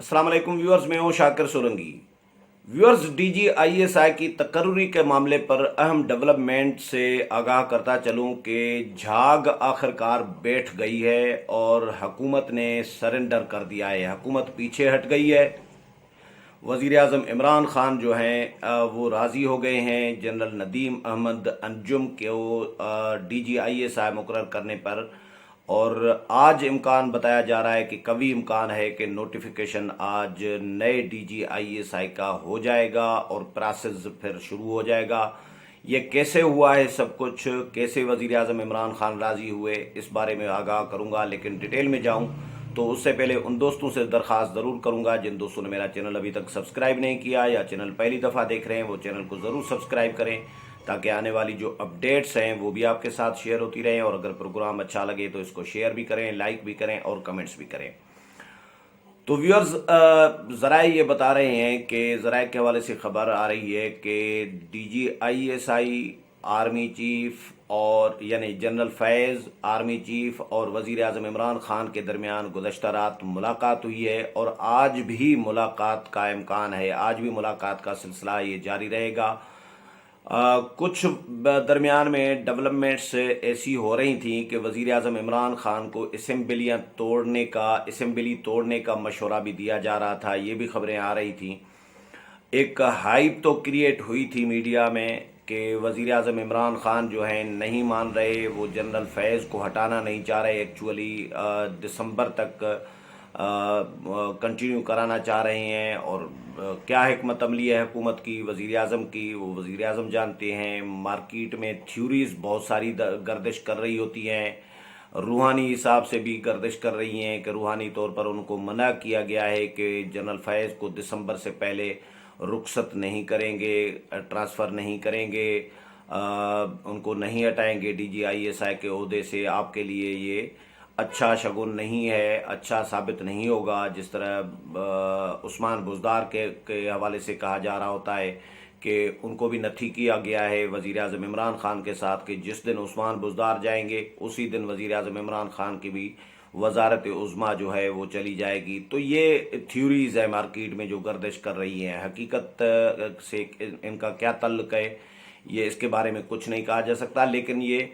अस्सलाम वालेकुम व्यूअर्स, मैं हूं शाकिर सोलंकी। व्यूअर्स, DGISI की तकर्री के मामले पर अहम डेवलपमेंट से आगाह करता चलूं कि झाग आखिरकार बैठ गई है और हुकूमत ने सरेंडर कर दिया है। हुकूमत पीछे हट गई है। वज़ीर आज़म इमरान खान जो हैं वो राज़ी हो गए हैं जनरल नदीम अहमद अंजुम को DGISI मुकर्रर करने पर, और आज इम्कान बताया जा रहा है कि कभी इम्कान है कि नोटिफिकेशन आज नए DGISI का हो जाएगा और प्रोसेस फिर शुरू हो जाएगा। ये कैसे हुआ है सब कुछ, कैसे वज़ीर आज़म इमरान खान राज़ी हुए, इस बारे में आगाह करूँगा। लेकिन डिटेल में जाऊँ तो उससे पहले उन दोस्तों से दरख्वास्त ज़रूर करूंगा जिन दोस्तों ने मेरा चैनल अभी तक सब्सक्राइब नहीं किया या चैनल पहली दफ़ा देख रहे हैं, वो चैनल को ज़रूर सब्सक्राइब करें ताकि आने वाली जो अपडेट्स हैं वो भी आपके साथ शेयर होती रहें। और अगर प्रोग्राम अच्छा लगे तो इसको शेयर भी करें, लाइक भी करें और कमेंट्स भी करें। तो व्यूअर्स, ज़राए ये बता रहे हैं कि ज़राए के हवाले से खबर आ रही है कि DGISI आर्मी चीफ और यानी जनरल फैज़ आर्मी चीफ और वज़ीर आज़म इमरान खान के दरमियान गुज़श्ता रात मुलाकात हुई है और आज भी मुलाकात का इम्कान है। आज भी मुलाकात का सिलसिला ये जारी रहेगा। कुछ दरमियान में डेवलपमेंट्स ऐसी हो रही थी कि वज़ीर आज़म इमरान खान को असेंबली तोड़ने का मशवरा भी दिया जा रहा था। ये भी खबरें आ रही थी। एक हाइप तो क्रिएट हुई थी मीडिया में कि वज़ीर आज़म इमरान खान जो हैं नहीं मान रहे, वो जनरल फैज़ को हटाना नहीं चाह रहे, एक्चुअली दिसंबर तक कंटिन्यू कराना चाह रहे हैं। और क्या हिकमत अमली है हुकूमत की, वज़ीर आज़म की, वो वज़ीर आज़म जानते हैं। मार्केट में थ्योरीज बहुत सारी गर्दिश कर रही होती हैं, रूहानी हिसाब से भी गर्दिश कर रही हैं कि रूहानी तौर पर उनको मना किया गया है कि जनरल फैज़ को दिसंबर से पहले रुखसत नहीं करेंगे, ट्रांसफ़र नहीं करेंगे, उनको नहीं हटाएंगे DGISI के ओहदे से। आपके लिए ये अच्छा शगुन नहीं है, अच्छा साबित नहीं होगा। जिस तरह उस्मान बुज़दार के हवाले से कहा जा रहा होता है कि उनको भी नथी किया गया है वज़ीर आज़म इमरान खान के साथ कि जिस दिन उस्मान बुज़दार जाएंगे उसी दिन वज़ीर आज़म इमरान खान की भी वज़ारत उज़्मा जो है वो चली जाएगी। तो ये थ्योरीज़ है मार्केट में जो गर्दिश कर रही हैं। हकीकत से इनका क्या ताल्लुक़ है, ये इसके बारे में कुछ नहीं कहा जा सकता। लेकिन ये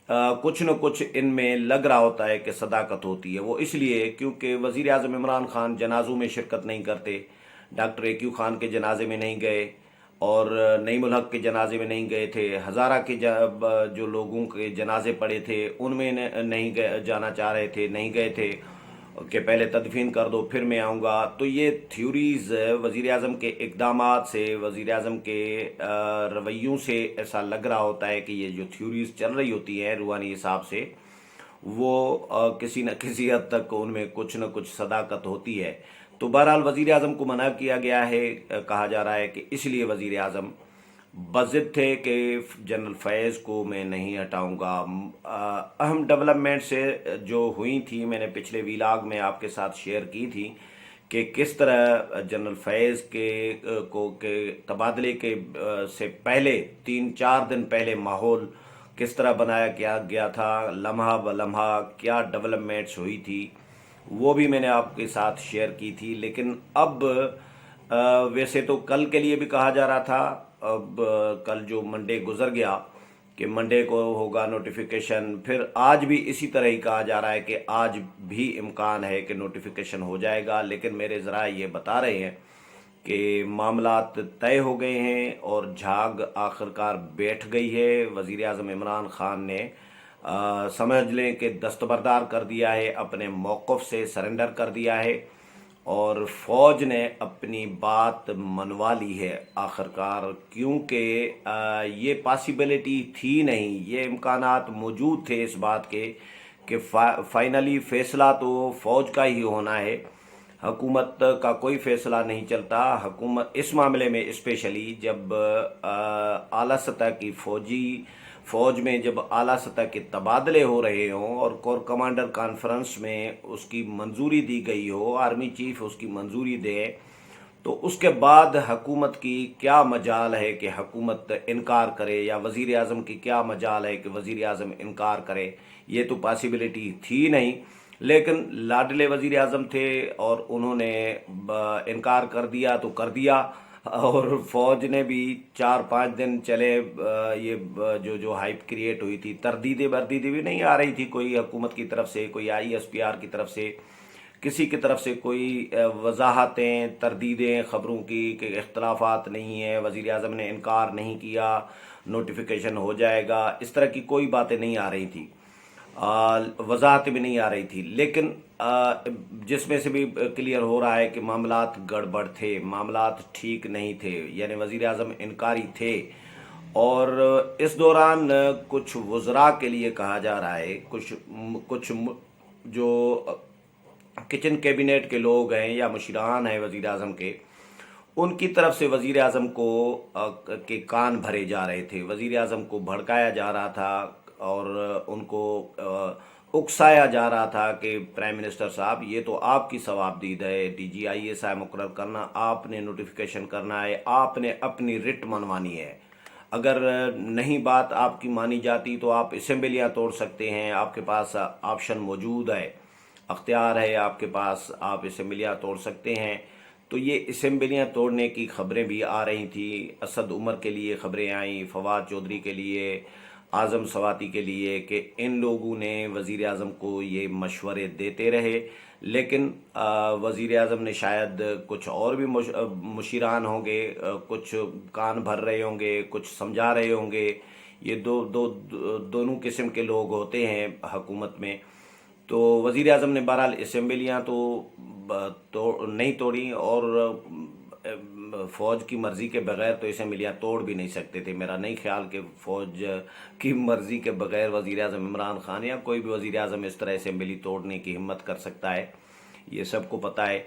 कुछ न कुछ इनमें लग रहा होता है कि सदाकत होती है। वो इसलिए क्योंकि वज़ीर आज़म इमरान खान जनाज़ों में शिरकत नहीं करते, डॉक्टर AQ खान के जनाजे में नहीं गए और नईमुल हक के जनाजे में नहीं गए थे, हज़ारा के जो लोगों के जनाजे पड़े थे उनमें नहीं जाना चाह रहे थे, नहीं गए थे कि पहले तदफीन कर दो फिर मैं आऊँगा। तो ये थ्योरीज़ वज़ीर आज़म के इक़दामात से, वज़ीर आज़म के रवैयों से ऐसा लग रहा होता है कि ये जो थ्योरीज़ चल रही होती हैं रूहानी हिसाब से, वो किसी न किसी हद तक उनमें कुछ न कुछ सदाकत होती है। तो बहरहाल वज़ीर आज़म को मना किया गया है। कहा जा रहा है कि इसलिए वज़ीर आज़म बज़िद थे कि जनरल फैज़ को मैं नहीं हटाऊंगा। अहम डेवलपमेंट से जो हुई थी मैंने पिछले व्लॉग में आपके साथ शेयर की थी कि किस तरह जनरल फैज़ के तबादले के से पहले 3-4 दिन पहले माहौल किस तरह बनाया गया था, लम्हा ब लम्हा क्या डेवलपमेंट्स हुई थी, वो भी मैंने आपके साथ शेयर की थी। लेकिन अब वैसे तो कल के लिए भी कहा जा रहा था, अब कल जो मंडे गुजर गया कि मंडे को होगा नोटिफिकेशन, फिर आज भी इसी तरह ही कहा जा रहा है कि आज भी इम्कान है कि नोटिफिकेशन हो जाएगा। लेकिन मेरे ज़रा ये बता रहे हैं कि मामलात तय हो गए हैं और झाग आखिरकार बैठ गई है। वज़ीर आज़म इमरान खान ने समझ लें कि दस्तबरदार कर दिया है, अपने मौक़िफ़ से सरेंडर कर दिया है और फ़ौज ने अपनी बात मनवा ली है आखिरकार। क्योंकि ये पॉसिबिलिटी थी नहीं, ये इम्कानात मौजूद थे इस बात के कि फाइनली फ़ैसला तो फ़ौज का ही होना है, हुकूमत का कोई फ़ैसला नहीं चलता। हुकूमत इस मामले में स्पेशली जब आला सतह की फ़ौज में जब आला सतह के तबादले हो रहे हों और कोर कमांडर कॉन्फ्रेंस में उसकी मंजूरी दी गई हो, आर्मी चीफ उसकी मंजूरी दे, तो उसके बाद हुकूमत की क्या मजाल है कि हुकूमत इनकार करे, या वज़ीर आज़म की क्या मजाल है कि वज़ीर आज़म इनकार करे। ये तो पॉसिबिलिटी थी नहीं। लेकिन लाडले वजीर आज़म थे और उन्होंने इनकार कर दिया तो कर दिया। और फौज ने भी 4-5 दिन चले ये जो जो हाइप क्रिएट हुई थी, तरदीदें बरदीदें भी नहीं आ रही थी कोई हुकूमत की तरफ से, कोई ISPR की तरफ से, किसी की तरफ से कोई वजाहतें तरदीदें खबरों की कि इख्तलाफात नहीं है, वज़ीर आज़म ने इनकार नहीं किया, नोटिफिकेशन हो जाएगा, इस तरह की कोई बातें नहीं आ रही थी, वजाहत भी नहीं आ रही थी। लेकिन जिसमें से भी क्लियर हो रहा है कि मामलात गड़बड़ थे, मामलात ठीक नहीं थे, यानी वज़ीर आज़म इनकारी थे। और इस दौरान कुछ वज़रा के लिए कहा जा रहा है, कुछ जो किचन कैबिनेट के लोग हैं या मुशीरान हैं वज़ीर आज़म के, उनकी तरफ से वज़ीर आज़म को के कान भरे जा रहे थे, वज़ीर आज़म को भड़काया जा रहा था और उनको उकसाया जा रहा था कि प्राइम मिनिस्टर साहब ये तो आपकी सवाबदीद है, DGISI मुकर्रर करना, आपने नोटिफिकेशन करना है, आपने अपनी रिट मनवानी है। अगर नहीं बात आपकी मानी जाती तो आप असेंबलियाँ तोड़ सकते हैं, आपके पास ऑप्शन मौजूद है, अख्तियार है आपके पास, आप असेंबलियाँ तोड़ सकते हैं। तो ये असेंबलियाँ तोड़ने की खबरें भी आ रही थी। असद उमर के लिए खबरें आईं, फवाद चौधरी के लिए, आज़म सवाती के लिए, कि इन लोगों ने वज़ीर आज़म को ये मशवरे देते रहे। लेकिन वज़ीर आज़म ने शायद कुछ और भी मुशीरान होंगे, कुछ कान भर रहे होंगे, कुछ समझा रहे होंगे। ये दोनों किस्म के लोग होते हैं हुकूमत में। तो वज़ीर आज़म ने बहरहाल असेंबलियाँ तो नहीं तोड़ी और फ़ौज की मर्ज़ी के बगैर तो असेंबलियाँ तोड़ भी नहीं सकते थे। मेरा नहीं ख्याल कि फ़ौज की मर्ज़ी के बगैर वज़ीर आज़म इमरान खान या कोई भी वज़ीर आज़म इस तरह असेंबली तोड़ने की हिम्मत कर सकता है, ये सबको पता है।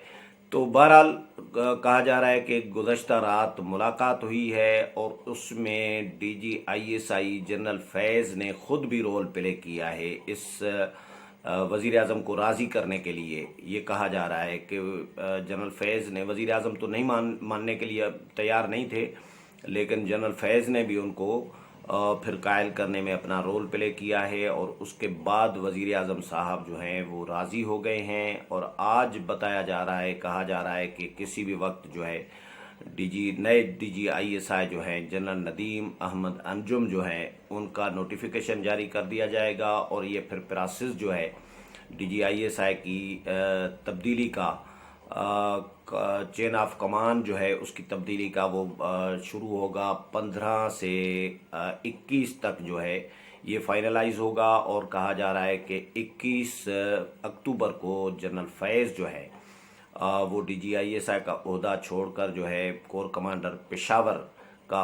तो बहरहाल कहा जा रहा है कि गुज़श्ता रात मुलाकात हुई है और उसमें DGISI जनरल फैज़ ने ख़ुद भी रोल प्ले किया है इस वज़ीर आज़म को राज़ी करने के लिए। ये कहा जा रहा है कि जनरल फैज़ ने, वज़ीर आज़म तो नहीं मानने के लिए तैयार नहीं थे, लेकिन जनरल फैज़ ने भी उनको फिर कायल करने में अपना रोल प्ले किया है और उसके बाद वज़ीर आज़म साहब जो हैं वो राज़ी हो गए हैं। और आज बताया जा रहा है, कहा जा रहा है कि किसी भी वक्त जो है नए DGISI जो हैं जनरल नदीम अहमद अंजुम जो हैं उनका नोटिफिकेशन जारी कर दिया जाएगा और ये फिर प्रोसेस जो है DGISI की तब्दीली का चेन ऑफ कमांड जो है उसकी तब्दीली का वो शुरू होगा। 15 से 21 तक जो है ये फाइनलाइज होगा और कहा जा रहा है कि 21 अक्टूबर को जनरल फैज़ जो है वो DGISI का ओहदा छोड़कर जो है कोर कमांडर पेशावर का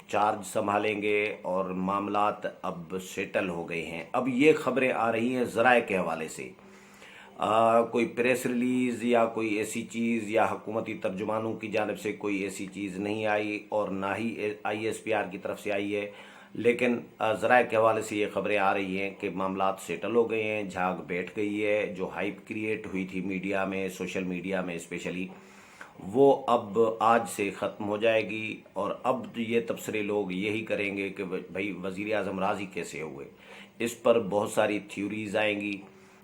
चार्ज संभालेंगे और मामलात अब सेटल हो गए हैं। अब ये खबरें आ रही हैं ज़राए के हवाले से, कोई प्रेस रिलीज़ या कोई ऐसी चीज़ या हुकूमती तर्जुमानों की जानिब से कोई ऐसी चीज़ नहीं आई और ना ही ISPR की तरफ से आई है। लेकिन ज़राए के हवाले से ये खबरें आ रही हैं कि मामलात सेटल हो गए हैं, झाग बैठ गई है। जो हाइप क्रिएट हुई थी मीडिया में, सोशल मीडिया में स्पेशली, वो अब आज से ख़त्म हो जाएगी और अब ये तबसरे लोग यही करेंगे कि भाई वज़ीर आज़म राज़ी कैसे हुए। इस पर बहुत सारी थ्योरीज़ आएंगी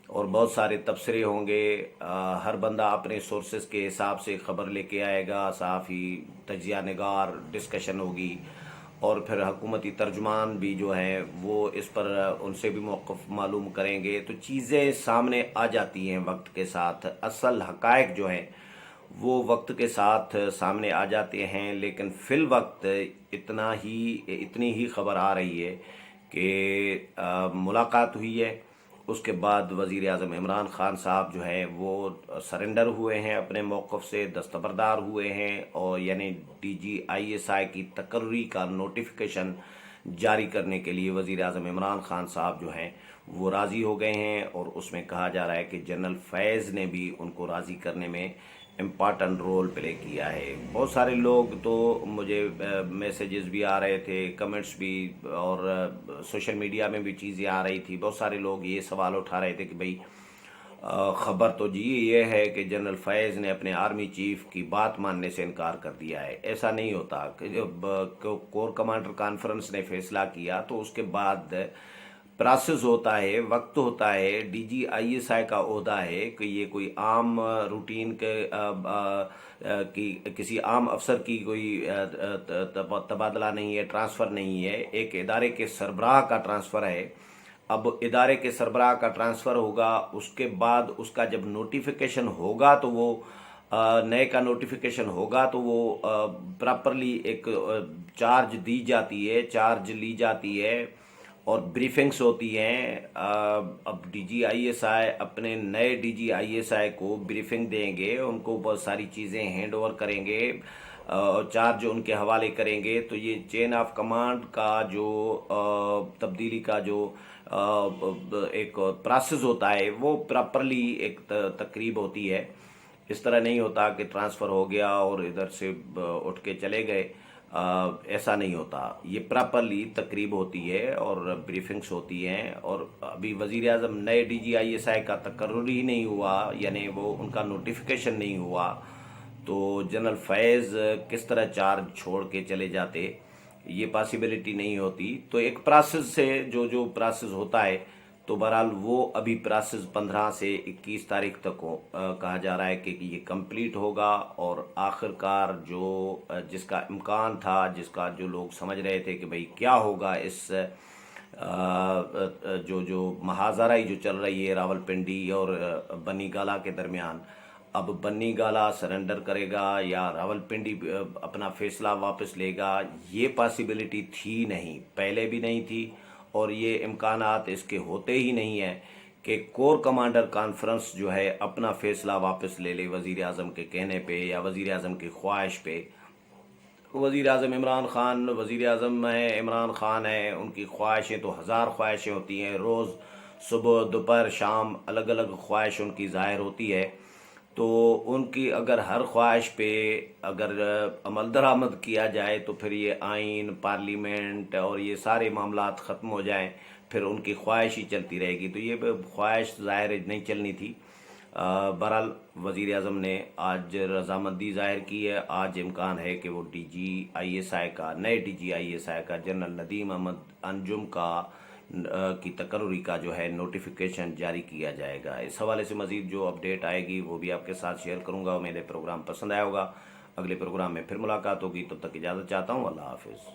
और बहुत सारे तबसरे होंगे। हर बंदा अपने सोर्सेज के हिसाब से ख़बर लेके आएगा, सहाफ़ी, तजिया निगार, डिस्कशन होगी और फिर हुकूमती तर्जुमान भी जो हैं वो इस पर उनसे भी मौक़िफ़ मालूम करेंगे। तो चीज़ें सामने आ जाती हैं वक्त के साथ, असल हक़ाइक़ जो हैं वो वक्त के साथ सामने आ जाते हैं। लेकिन फ़िल वक्त इतनी ही ख़बर आ रही है कि मुलाकात हुई है, उसके बाद वज़ीर आज़म इमरान खान साहब जो हैं वो सरेंडर हुए हैं, अपने मौक़िफ़ से दस्तबरदार हुए हैं और यानी DGISI की तकर्री का नोटिफिकेशन जारी करने के लिए वज़ीर आज़म इमरान खान साहब जो हैं वो राज़ी हो गए हैं। और उसमें कहा जा रहा है कि जनरल फैज़ ने भी उनको राज़ी करने में इम्पॉर्टेंट रोल प्ले किया है। बहुत सारे लोग तो मुझे मैसेजेस भी आ रहे थे, कमेंट्स भी, और सोशल मीडिया में भी चीज़ें आ रही थी। बहुत सारे लोग ये सवाल उठा रहे थे कि भाई ख़बर तो जी ये है कि जनरल फैज़ ने अपने आर्मी चीफ की बात मानने से इनकार कर दिया है। ऐसा नहीं होता कि जब कोर कमांडर कॉन्फ्रेंस ने फैसला किया तो उसके बाद پروسیس ہوتا ہے، وقت ہوتا ہے، D G I S I کا عہدہ ہے کہ یہ کوئی عام روٹین کے کسی عام افسر کی کوئی تبادلہ نہیں ہے، ٹرانسفر نہیں ہے، ایک ادارے کے سربراہ کا ٹرانسفر ہے۔ اب ادارے کے سربراہ کا ٹرانسفر ہوگا، اس کے بعد اس کا جب نوٹیفیکیشن ہوگا تو وہ نئے کا نوٹیفیکیشن ہوگا تو وہ پراپرلی ایک چارج دی جاتی ہے، چارج لی جاتی ہے اور بریفنگس ہوتی ہیں۔ اب D G I S I اپنے نئے D G I S I کو بریفنگ دیں گے، ان کو بہت ساری چیزیں ہینڈ اوور کریں گے، چارج ان کے حوالے کریں گے۔ تو یہ چین آف کمانڈ کا جو تبدیلی کا جو ایک پروسیس ہوتا ہے وہ پراپرلی ایک تقریب ہوتی ہے۔ اس طرح نہیں ہوتا کہ ٹرانسفر ہو گیا اور ادھر سے اٹھ کے چلے گئے، ایسا نہیں ہوتا۔ یہ پراپرلی تقریب ہوتی ہے اور بریفنگس ہوتی ہیں، اور ابھی وزیر اعظم نئے D G I S I کا تقرر ہی نہیں ہوا، یعنی وہ ان کا نوٹیفیکیشن نہیں ہوا، تو جنرل فیض کس طرح چارج چھوڑ کے چلے جاتے، یہ پاسیبلٹی نہیں ہوتی۔ تو ایک پروسیس سے جو پروسیس ہوتا ہے تو بہرحال وہ ابھی پروسیس 15 سے 21 تاریخ تک کہا جا رہا ہے کہ یہ کمپلیٹ ہوگا، اور آخر کار جس کا امکان تھا، جس کا جو لوگ سمجھ رہے تھے کہ بھئی کیا ہوگا اس جو مہاجرائی جو چل رہی ہے راول پنڈی اور بنی گالا کے درمیان، اب بنی گالا سرنڈر کرے گا یا راول پنڈی اپنا فیصلہ واپس لے گا، یہ پاسیبلٹی تھی نہیں، پہلے بھی نہیں تھی، اور یہ امکانات اس کے ہوتے ہی نہیں ہیں کہ کور کمانڈر کانفرنس جو ہے اپنا فیصلہ واپس لے لے وزیر اعظم کے کہنے پہ یا وزیر اعظم کی خواہش پہ۔ وزیر اعظم عمران خان وزیر اعظم ہیں، عمران خان ہیں، ان کی خواہشیں تو ہزار خواہشیں ہوتی ہیں، روز صبح دوپہر شام الگ الگ خواہش ان کی ظاہر ہوتی ہے۔ تو ان کی اگر ہر خواہش پہ اگر عمل درآمد کیا جائے تو پھر یہ آئین، پارلیمنٹ اور یہ سارے معاملات ختم ہو جائیں، پھر ان کی خواہش ہی چلتی رہے گی، تو یہ خواہش ظاہر نہیں چلنی تھی۔ بہرحال وزیر اعظم نے آج رضامندی ظاہر کی ہے، آج امکان ہے کہ وہ D G I S I کا، نئے D G I S I کا جنرل ندیم احمد انجم کی تقرری کا جو ہے نوٹیفیکیشن جاری کیا جائے گا۔ اس حوالے سے مزید جو اپڈیٹ آئے گی وہ بھی آپ کے ساتھ شیئر کروں گا۔ امید ہے پروگرام پسند آیا ہوگا، اگلے پروگرام میں پھر ملاقات ہوگی، تب تک اجازت چاہتا ہوں، اللہ حافظ۔